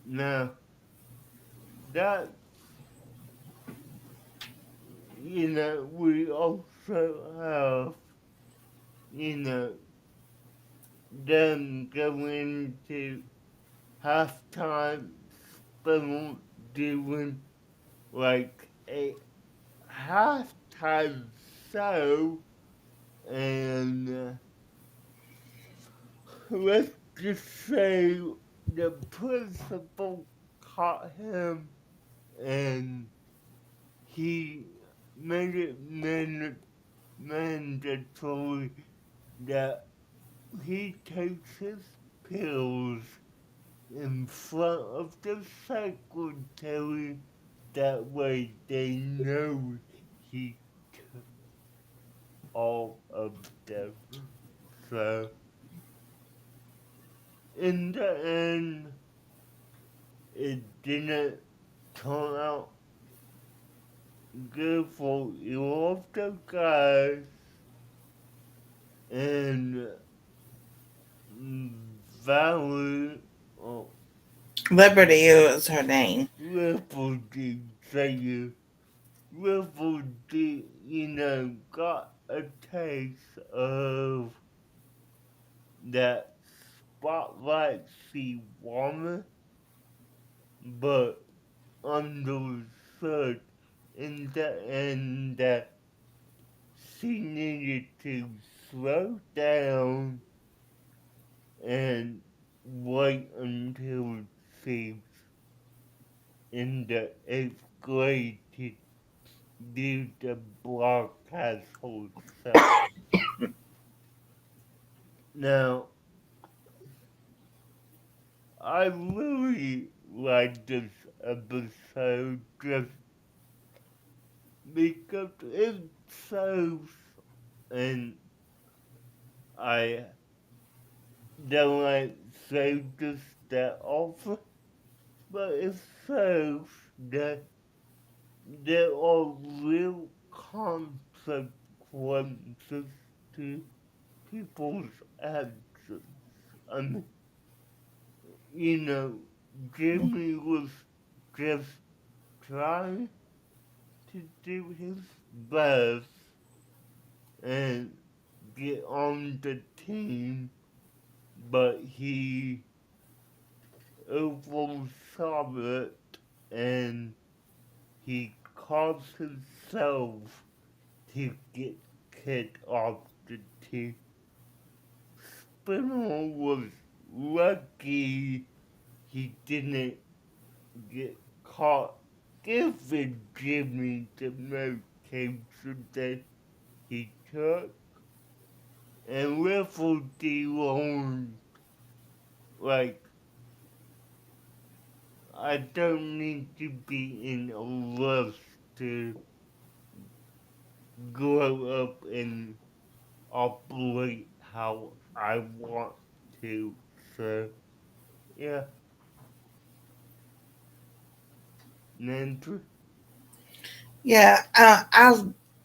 Now, that, you know, we also have, you know, them going to halftime, still doing like a halftime show, and let's just say the principal caught him, and he made it mandatory that he takes his pills in front of the secretary. That way they know he took all of them. So, in the end, it didn't turn out good for all of the guys. And Valerie, oh, Liberty is her name. Liberty, say you, Liberty, you know, got a taste of that spotlight she wanted, but understood in the end that she needed to slow down and wait until she's in the eighth grade to due to block household cells. Now, I really like this episode just because it shows, and I don't like say this that often, but it shows that there are real consequences to people's actions. I mean, you know, Jimmy was just trying to do his best and get on the team, but he overshot it and he caused himself to get kicked off the team. Spinner was lucky he didn't get caught giving Jimmy the medication that he took. And Riffle D. Like, I don't need to be in a rush to grow up and operate how I want to. So, yeah, Nancy. Yeah,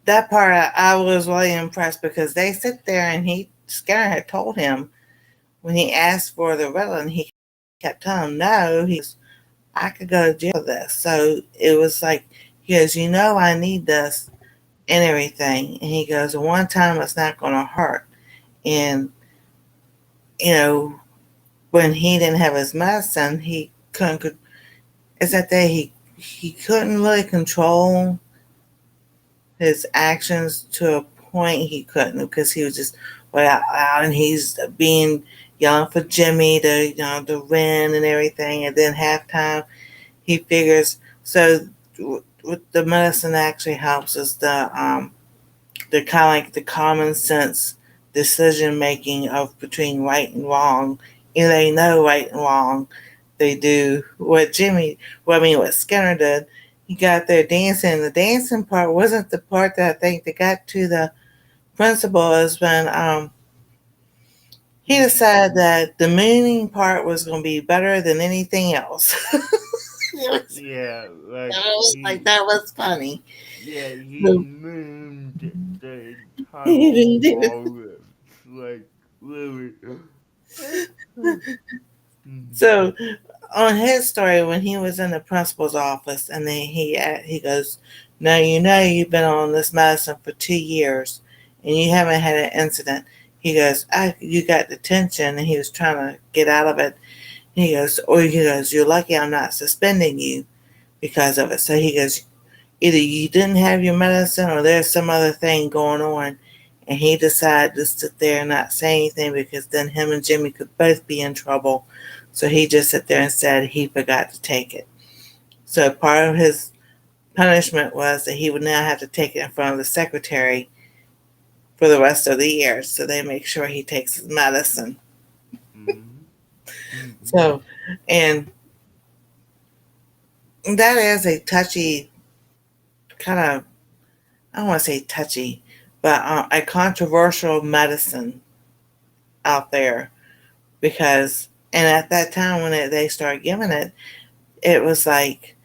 that part I was really impressed because they sit there and Skinner had told him when he asked for the Ritalin, he kept telling him no. He goes, I could go to jail for this. So it was like he goes, I need this and everything. And he goes, one time it's not going to hurt. And you know, when he didn't have his medicine, he couldn't. It's that day he couldn't really control his actions to a point. He couldn't because he was just well out and he's being yelling for Jimmy to win and everything. And then halftime he figures so what the medicine actually helps is the kind of like the common sense decision making of between right and wrong. They know right and wrong. They do what Skinner did. He got there dancing. The dancing part wasn't the part that I think that got to the principal is when he decided that the mooning part was going to be better than anything else. Yeah, like That was funny. yeah, he So, mooned the he entire didn't do it. ballroom. Like, really. So on his story, when he was in the principal's office, and then he goes, "No, you've been on this medicine for 2 years, and you haven't had an incident." He goes, "You got detention," and he was trying to get out of it. He goes, "You're lucky I'm not suspending you because of it." So he goes, "Either you didn't have your medicine, or there's some other thing going on." And he decided to sit there and not say anything because then him and Jimmy could both be in trouble. So he just sat there and said he forgot to take it. So part of his punishment was that he would now have to take it in front of the secretary for the rest of the year. So they make sure he takes his medicine. So, and that is a touchy kind of, I don't want to say touchy, but a controversial medicine out there because, and at that time when they started giving it, it was like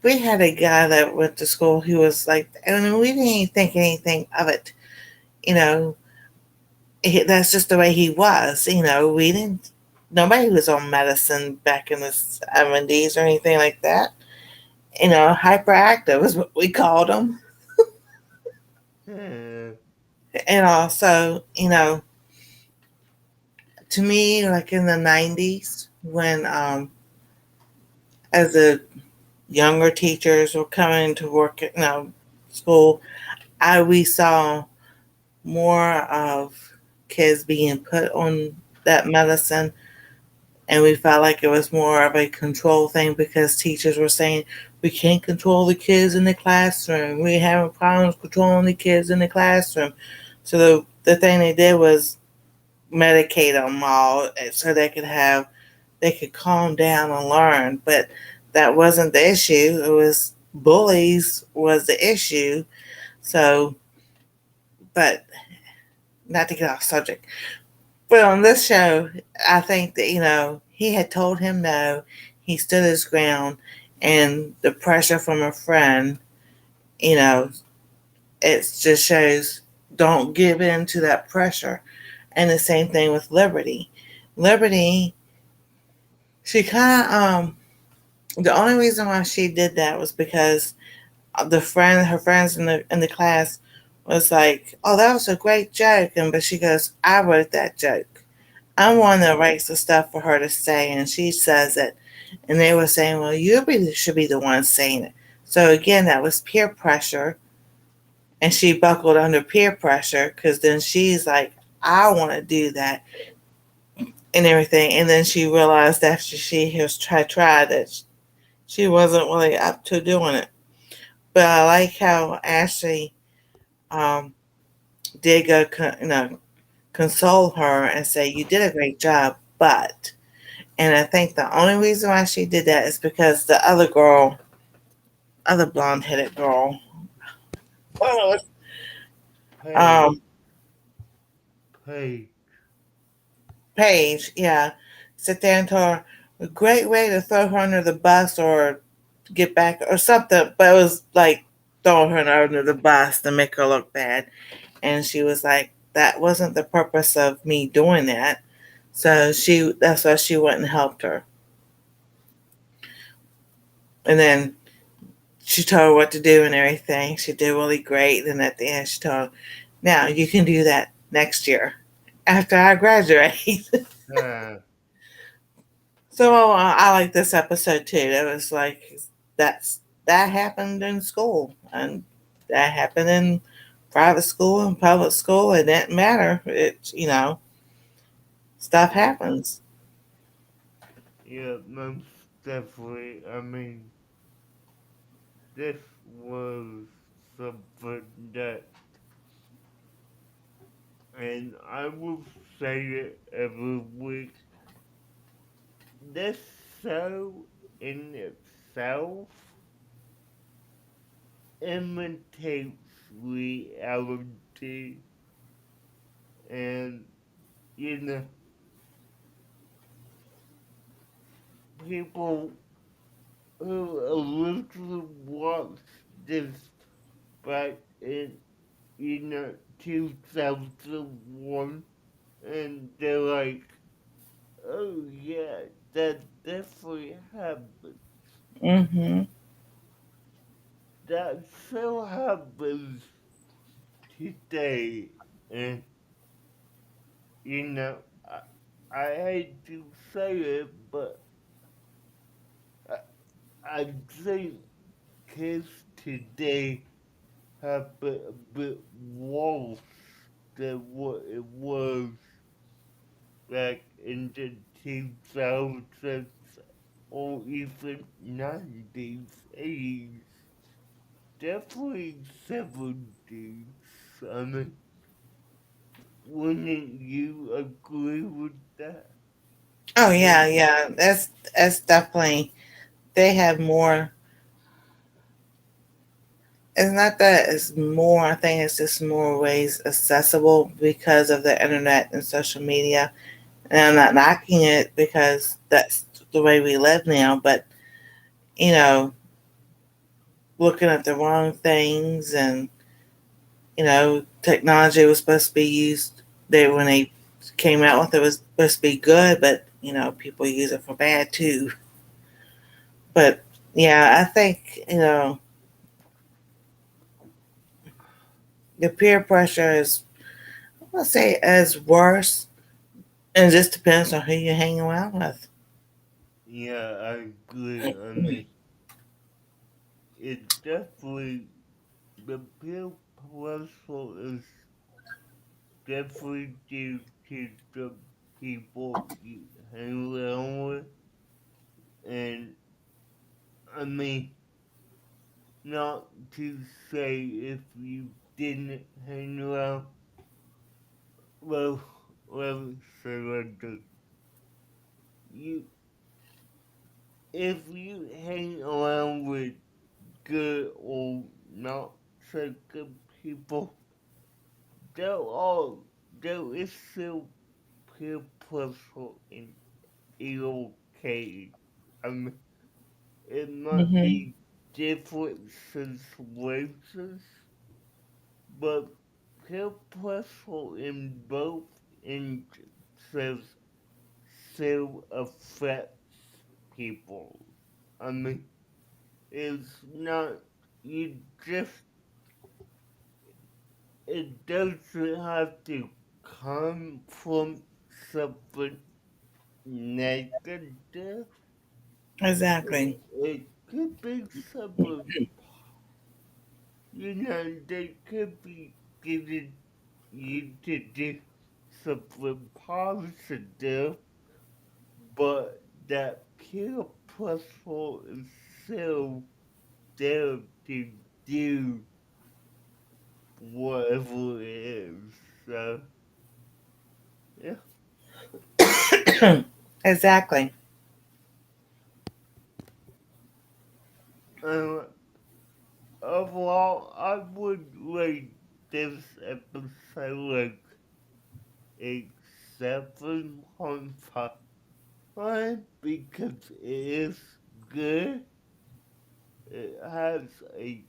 we had a guy that went to school who was like, I mean, we didn't even think anything of it. You know, that's just the way he was. We didn't, nobody was on medicine back in the 70s or anything like that. Hyperactive is what we called them. Yeah. And also, to me, like in the 90s, when as a younger teachers were coming to work at school, we saw more of kids being put on that medicine, and we felt like it was more of a control thing because teachers were saying we can't control the kids in the classroom. We having problems controlling the kids in the classroom. So the thing they did was medicate them all so they could calm down and learn. But that wasn't the issue. It was bullies was the issue. So, but not to get off subject. But on this show, I think that he had told him no. He stood his ground, and the pressure from a friend, you know, it just shows don't give in to that pressure. And the same thing with Liberty. Liberty, she kind of the only reason why she did that was because her friends in the class was like, "Oh, that was a great joke," and but she goes, "I wrote that joke. I'm one that writes the stuff for her to say, and she says it." And they were saying, "Well, should be the one saying it." So again, that was peer pressure, and she buckled under peer pressure because then she's like, "I want to do that," and everything. And then she realized after she has tried that she wasn't really up to doing it. But I like how Ashley um, did go, console her and say, "You did a great job, but." And I think the only reason why she did that is because the other girl, other blonde headed girl, Hey, um, hey, Paige, yeah, sit there and told her a great way to throw her under the bus or get back or something. But it was like throwing her under the bus to make her look bad. And she was like, that wasn't the purpose of me doing that. So that's why she went and helped her. And then she told her what to do and everything. She did really great. And at the end, she told her, now you can do that next year after I graduate. uh, So I like this episode too. That was like, that happened in school and that happened in private school and public school. It didn't matter. Stuff happens. yeah, most definitely. I mean, this was something that, and I will say it every week, this show in itself imitates reality, and you know, people who originally watched this back in 2001, and they're like, oh yeah, that definitely happened. Hmm. That still happens today, and you know, I hate to say it, but I, I think kids today have been a bit worse than what it was back in the 2000s or even 90s, 80s, definitely 70s. I mean, wouldn't you agree with that? Oh yeah, Maybe, yeah. That's definitely they have more. It's not that it's more. I think it's just more ways accessible because of the internet and social media. And I'm not knocking it because that's the way we live now. But you know, looking at the wrong things and technology was supposed to be used. When they came out with it was supposed to be good, but people use it for bad too. But yeah, I think the peer pressure is, let's say, as worse, and it just depends on who you hang around with. yeah, I agree. I mean, it definitely, the peer pressure is definitely due to the people you hang around with. And I mean, not to say if you didn't hang around. Well, let me say like this. You, if you hang around with good or not so good people, there are there is still peer pressure in okay. I mean, it might Hmm. be different situations, but peer pressure in both instances still affects people. I mean, it's not, you just, it doesn't have to come from something negative. Exactly. It could be something, they could be giving you to do something positive, but that peer pressure is still there to do whatever it is. So, yeah. Exactly. Um, overall, I would rate this episode like a 7.5 because it is good. It has a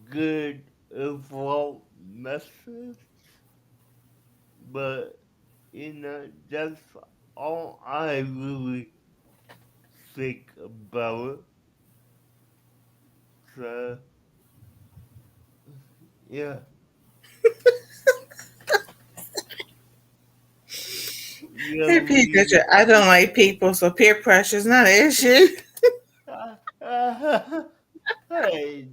good overall message, but that's all I really think about it. So, yeah, you Hey, ever peer use. pressure. I don't like people, so peer pressure is not an issue. Hey,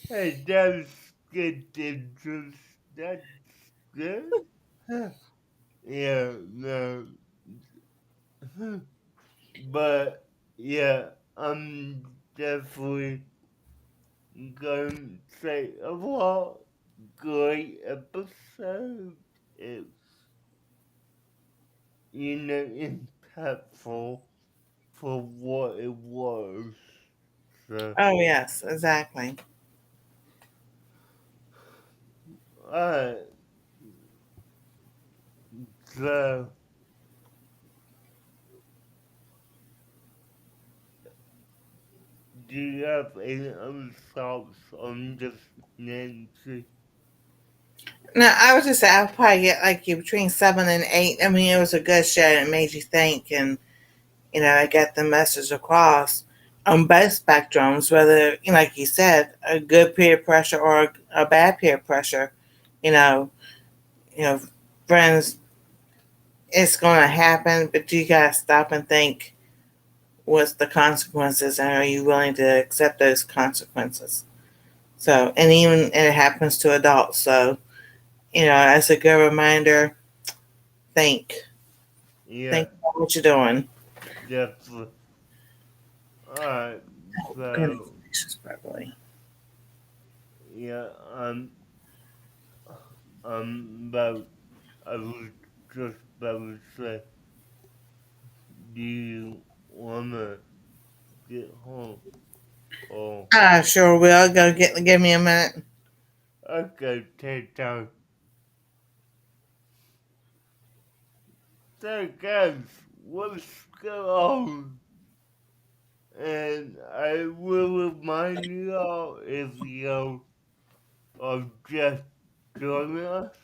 hey, that's good interest. That's good. Yeah, no. But yeah, I'm definitely going to say overall great episode. It's impactful for what it was. So, Oh, yes, exactly. alright, so do you have any other thoughts on this, Nancy? No, I was just saying, I'll probably get like you between 7 and 8. I mean, it was a good show and it made you think, and I got the message across on both spectrums, whether, like you said, a good peer pressure or a bad peer pressure. You know, you know, friends, it's going to happen, but you got to stop and think, what's the consequences, and are you willing to accept those consequences? So, and even and it happens to adults. So, as a good reminder, think, Yeah, think about what you're doing. definitely. Alright, Oh, goodness so gracious, probably. yeah, about, I was just about to say, do you wanna get home? Oh, I sure will. Go give me a minute. okay, take time. So guys, what's going on? And I will remind you all if you are just joining us.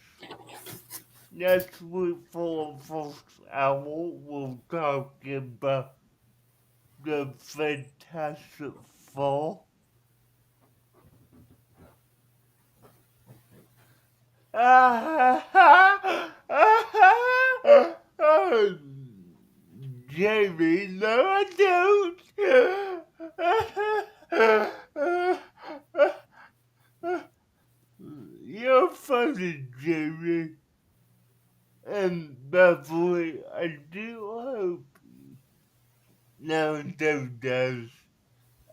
Next week for the first hour, we'll talk about the Fantastic Four. Jamie, no, I don't. You're funny, Jamie. And Beverly, I do hope now Dave does.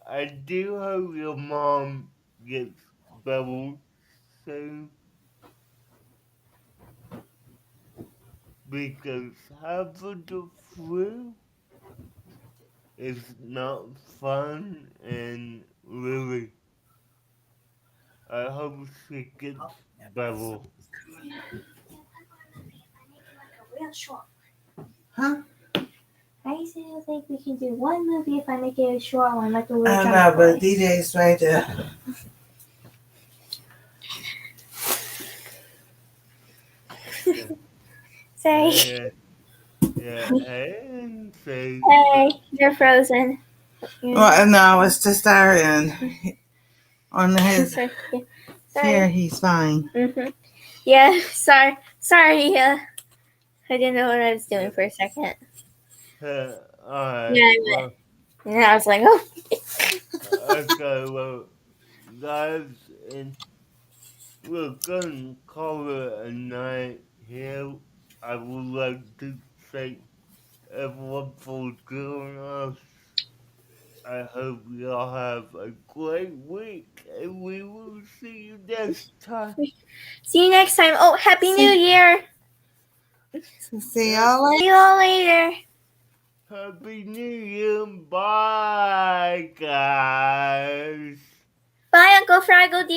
I do hope your mom gets better soon. Because having the flu is not fun, and really, I hope she gets better. Huh? I still think we can do one movie if I make it a short one, like a real I don't drama know, but boy. DJ's right there. Sorry. Yeah, and say, Hey, you're frozen. Well, no, it's just our end. On his Sorry. Yeah. here, Sorry. he's fine. Yeah. Sorry. Sorry. I didn't know what I was doing for a second. alright, Yeah. well, And I was like, oh. okay, well, guys, and we're gonna call it a night here. I would like to thank everyone for joining us. I hope you all have a great week, and we will see you next time. See you next time. Oh, Happy New Year. See y'all later. See you all later. Happy New Year. Bye, guys. Bye, Uncle Fraggle